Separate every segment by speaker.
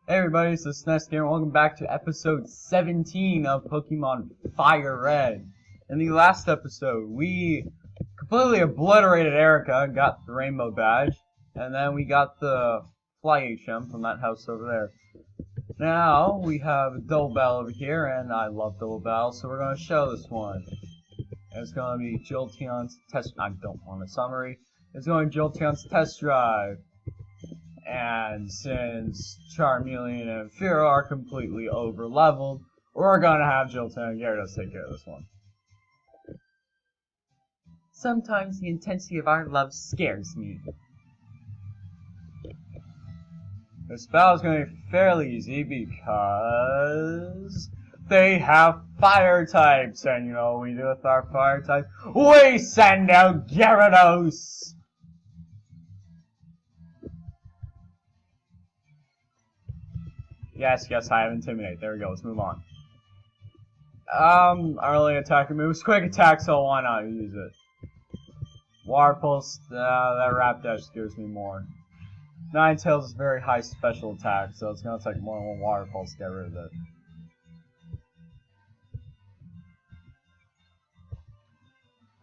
Speaker 1: Hey everybody, it's the SNES Gamer. Welcome back to episode 17 of Pokemon FireRed. In the last episode, we completely obliterated Erica, got the rainbow badge, and then we got the fly HM from that house over there. Now, we have a double battle over here, and I love double battles, so we're going to show this one. It's going to be Jolteon's test... I don't want a summary. It's going to be Jolteon's test drive. And since Charmeleon and Fearow are completely over-leveled, we're gonna have Jolteon and Gyarados take care of this one. Sometimes the intensity of our love scares me. This battle is gonna be fairly easy because they have fire types, and you know what we do with our fire types? We send out Gyarados! Yes, I have Intimidate. There we go, let's move on. Early attacker moves, quick attack, so why not use it? Water Pulse, that Rapidash scares me more. Ninetales is very high special attack, so it's gonna take more than one Water Pulse to get rid of it.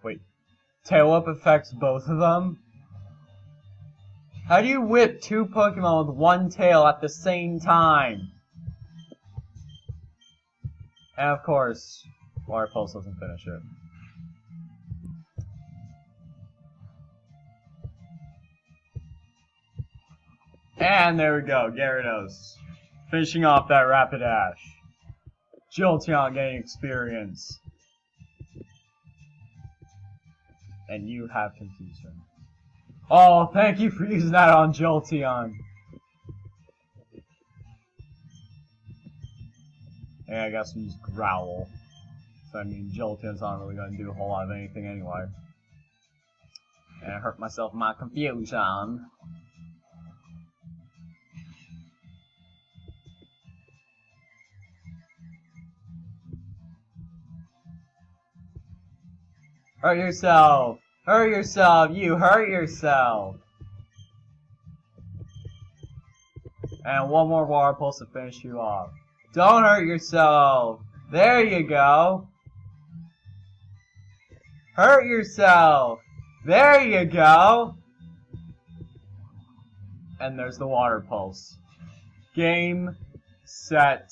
Speaker 1: Wait, Tail Whip affects both of them? How do you whip two Pokemon with one tail at the same time? And of course, Water Pulse doesn't finish it. And there we go, Gyarados. Finishing off that Rapidash. Jolteon getting experience. And you have Confusion. Oh, thank you for using that on Jolteon. Yeah, I guess we use Growl. So I mean, Jolteon's not really gonna do a whole lot of anything anyway. And I hurt myself in my confusion. Hurt yourself! Hurt yourself! You hurt yourself! And one more Water Pulse to finish you off. Don't hurt yourself! There you go! Hurt yourself! There you go! And there's the Water Pulse. Game, set,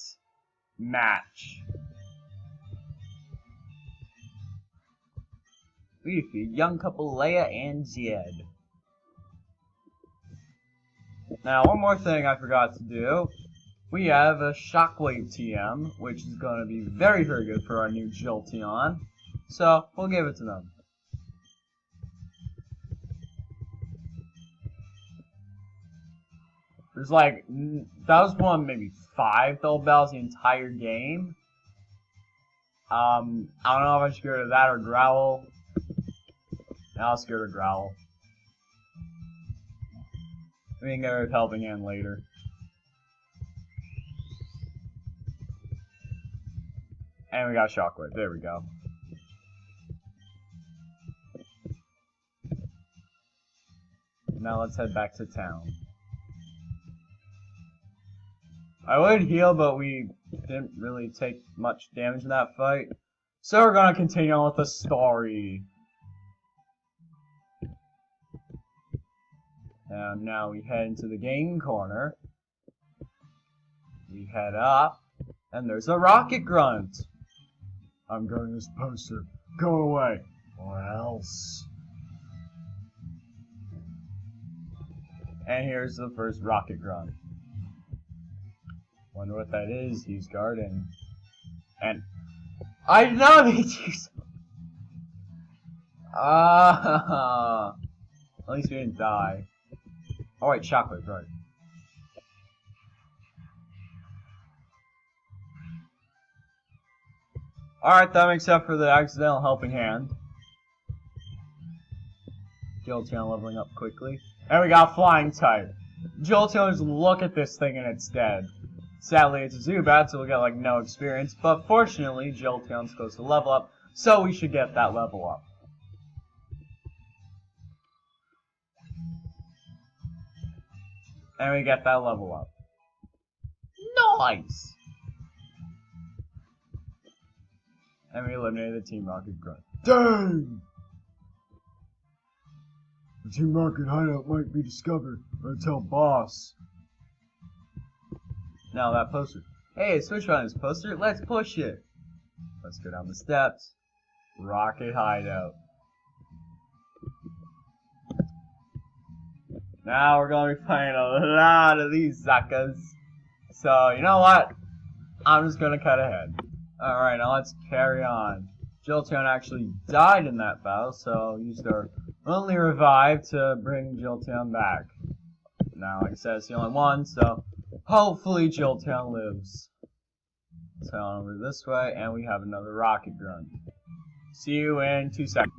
Speaker 1: match. We feed young couple Leia and Jed. Now, one more thing I forgot to do. We have a Shockwave TM, which is going to be very, very good for our new Jolteon. So, we'll give it to them. There's like, that was one, maybe 5 double battles the entire game. I don't know if I'm scared of that or Growl. Now I'll scare the Growl. We can get rid of Helping Hand later. And we got Shockwave. There we go. Now let's head back to town. I would heal, but we didn't really take much damage in that fight. So we're gonna continue on with the story. And now we head into the game corner. We head up, and there's a Rocket Grunt. I'm going this poster. Go away, or else. And here's the first Rocket Grunt. Wonder what that is. He's guarding. And I did not mean to use. At least we didn't die. Oh wait, Shockwave, right. Alright, that makes up for the accidental Helping Hand. Jolteon leveling up quickly. And we got Flying type. Jolteon just look at this thing and it's dead. Sadly, it's a Zubat, so we'll get like no experience, but fortunately, Jolteon's supposed to level up, so we should get that level up. And we get that level up. Nice! And we eliminated the Team Rocket grunt. Dang! The Team Rocket hideout might be discovered. Or tell boss. Now that poster. Hey, switch on this poster. Let's push it. Let's go down the steps. Rocket hideout. Now we're going to be playing a lot of these suckers. So, you know what? I'm just going to cut ahead. Alright, now let's carry on. Jolteon actually died in that battle, so used our only revive to bring Jolteon back. Now, like I said, it's the only one, so hopefully Jolteon lives. So over this way, and we have another Rocket Grunt. See you in 2 seconds.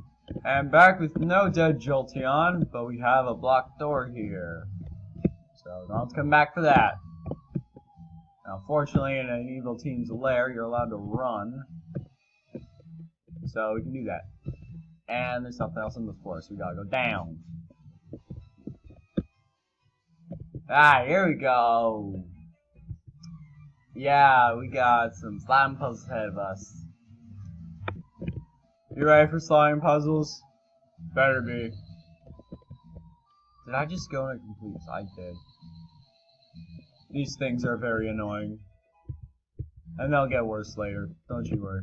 Speaker 1: And back with no dead Jolteon, but we have a blocked door here. So don't come back for that. Now, fortunately, in an evil team's lair, you're allowed to run. So we can do that. And there's something else on the floor, so we gotta go down. Ah, here we go. Yeah, we got some slime puzzles ahead of us. You ready for slime puzzles? Better be. Did I just go in a complete... I did. These things are very annoying. And they'll get worse later. Don't you worry.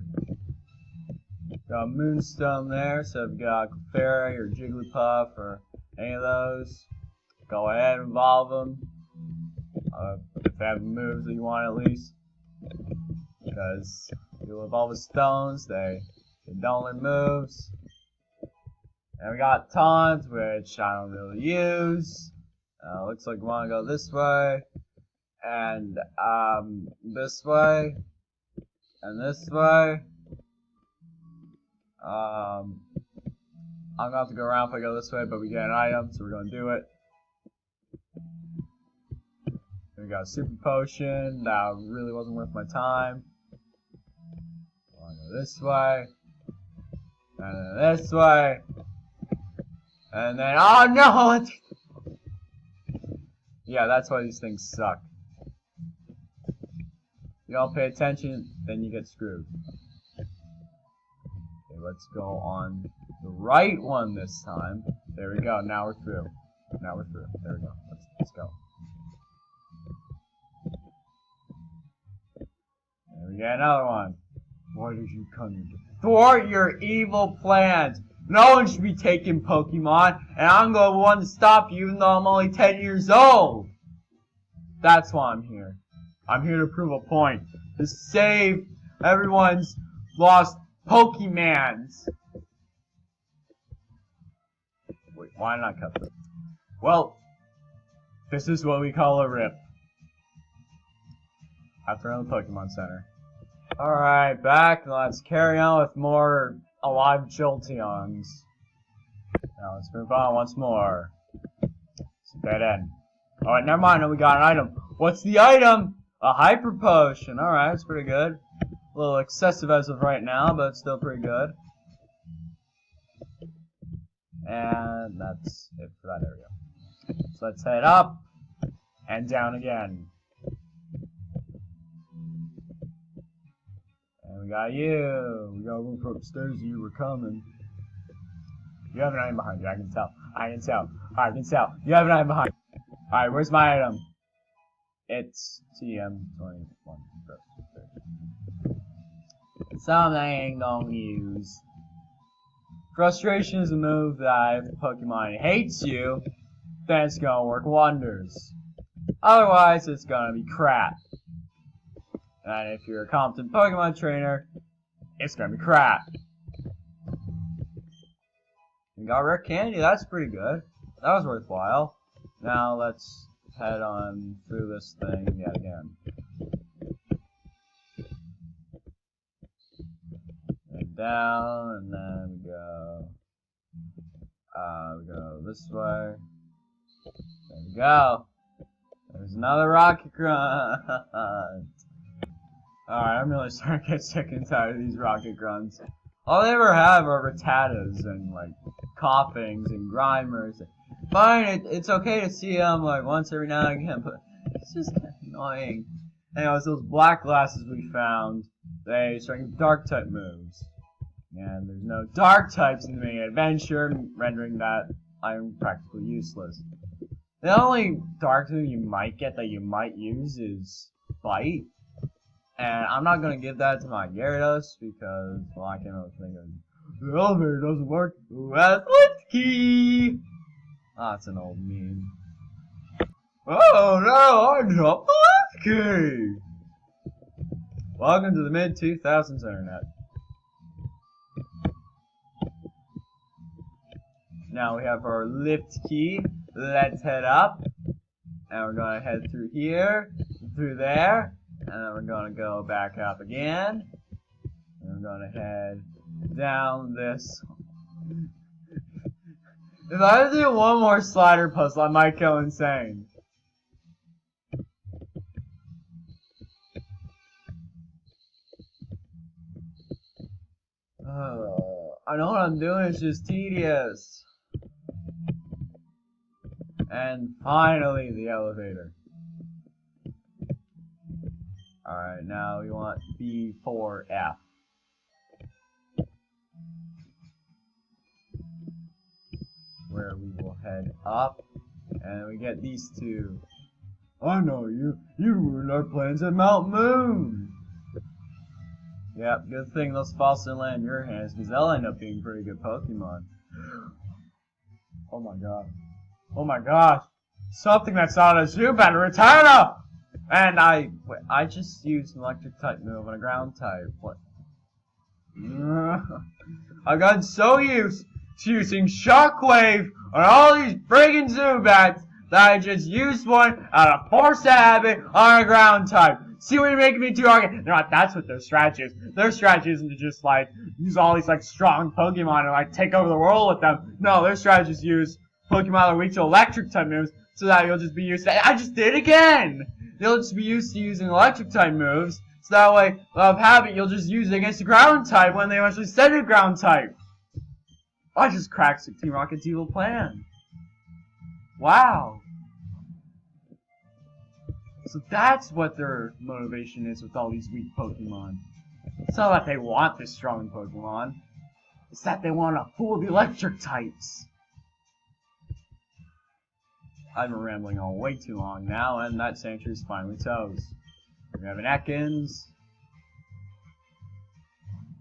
Speaker 1: Got Moonstone there, so if you got Clefairy or Jigglypuff or any of those, go ahead and evolve them. If they have moves that you want at least. Because you'll evolve with stones, they don't learn moves. And we got Taunt, which I don't really use. Looks like we want to go this way. And this way. And this way. I'm gonna have to go around if I go this way, but we get an item, so we're gonna do it. We got a super potion. That really wasn't worth my time. I wanna go this way. And then this way. And then, oh no! Yeah, that's why these things suck. You don't pay attention, then you get screwed. Okay, let's go on the right one this time. There we go, now we're through. Now we're through. There we go. Let's go. There we get another one. Why did you come to thwart your evil plans? No one should be taking Pokemon, and I'm the one to stop you even though I'm only 10 years old. That's why I'm here. I'm here to prove a point. To save everyone's lost Pokemans. Wait, why not cut this? Well, this is what we call a rip. After on the Pokemon Center. Alright, back. Let's carry on with more alive Jolteons. Now let's move on once more. It's a dead end. Alright, never mind. We got an item. What's the item? A Hyper Potion. Alright, it's pretty good. A little excessive as of right now, but it's still pretty good. And that's it for that area. So let's head up and down again. And we got you. We got room for upstairs. You were coming. You have an item behind you. I can tell. I can tell. I can tell. You have an item behind you. Alright, where's my item? It's TM21. Something I ain't gonna use. Frustration is a move that if a Pokemon hates you, then it's gonna work wonders. Otherwise, it's gonna be crap. And if you're a competent Pokemon trainer, it's gonna be crap. We got rare candy, that's pretty good. That was worthwhile. Now let's head on through this thing yet again. And down, and then we go this way. There we go. There's another Rocket Grunt. Alright, I'm really starting to get sick and tired of these Rocket Grunts. All they ever have are Rattatas and, like, Coughings and Grimers. Fine, it's okay to see them, like, once every now and again, but it's just kind of annoying. Anyways, those black glasses we found, they strengthen dark type moves. And there's no dark types in the main adventure, rendering that I'm practically useless. The only dark move you might get that you might use is Bite. And I'm not gonna give that to my Gyarados because, well, I can't really think of it. The elevator doesn't work. Athletiski! Ah, that's an old meme. Oh no, I dropped the lift key! Welcome to the mid-2000s internet. Now we have our lift key. Let's head up. And we're gonna head through here, through there, and then we're gonna go back up again. And we're gonna head down this. If I do one more slider puzzle, I might go insane. I know what I'm doing, it's just tedious. And finally, the elevator. Alright, now we want B4F. Where we will head up, and we get these two. I know you ruined our plans at Mount Moon! Yep, good thing those fossils didn't land in your hands, because they'll end up being pretty good Pokemon. Oh my god. Oh my gosh! Something that's not a Zubat, Rattata! And I just used an electric type move on a ground type. What? I got so used to using Shockwave on all these friggin' Zubats that I just used one out of force habit on a ground type. See what you're making me do? That's what their strategy is. Their strategy isn't to just like use all these like strong Pokemon and like take over the world with them. No, their strategy is to use Pokemon that are weak to electric type moves so that you'll just be used to. I just did it again! You'll just be used to using electric type moves, so that way, of habit, you'll just use it against the ground type when they eventually set a ground type. I just cracked Team Rocket's evil plan. Wow. So that's what their motivation is with all these weak Pokemon. It's not that they want this strong Pokemon. It's that they want to fool the electric types. I've been rambling on way too long now, and that sanctuary is finally toast. We have an Ekans.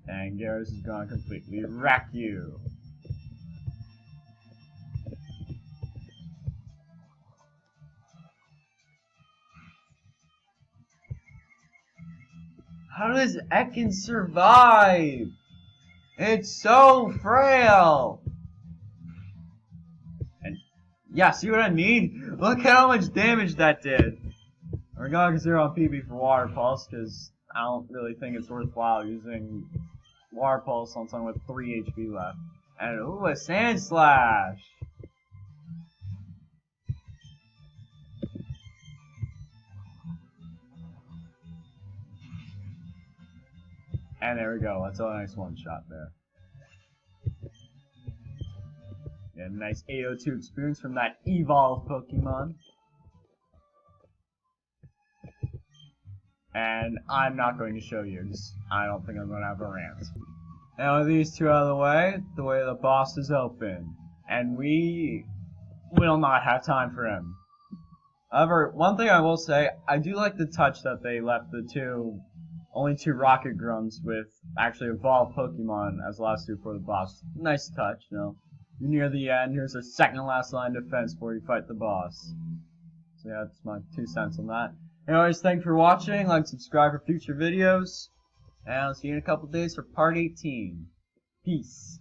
Speaker 1: And Gyarados is gonna completely wreck you. How does Ekans survive? It's so frail! And yeah, see what I mean? Look at how much damage that did. We're gonna consider on PB for Water Pulse, because I don't really think it's worthwhile using Water Pulse on someone with 3 HP left. And ooh, a Sand Slash! And there we go, that's a nice one shot there. Yeah, nice AO2 experience from that evolved Pokemon. And I'm not going to show you, because I don't think I'm going to have a rant. Now with these two out of the way the boss is open. And we will not have time for him. However, one thing I will say, I do like the touch that they left the only two Rocket Grunts with actually evolved Pokemon as the last two for the boss. Nice touch, you know. You're near the end, here's our second to last line of defense before you fight the boss. So yeah, that's my 2 cents on that. Anyways, thanks for watching, like, subscribe for future videos, and I'll see you in a couple days for part 18. Peace.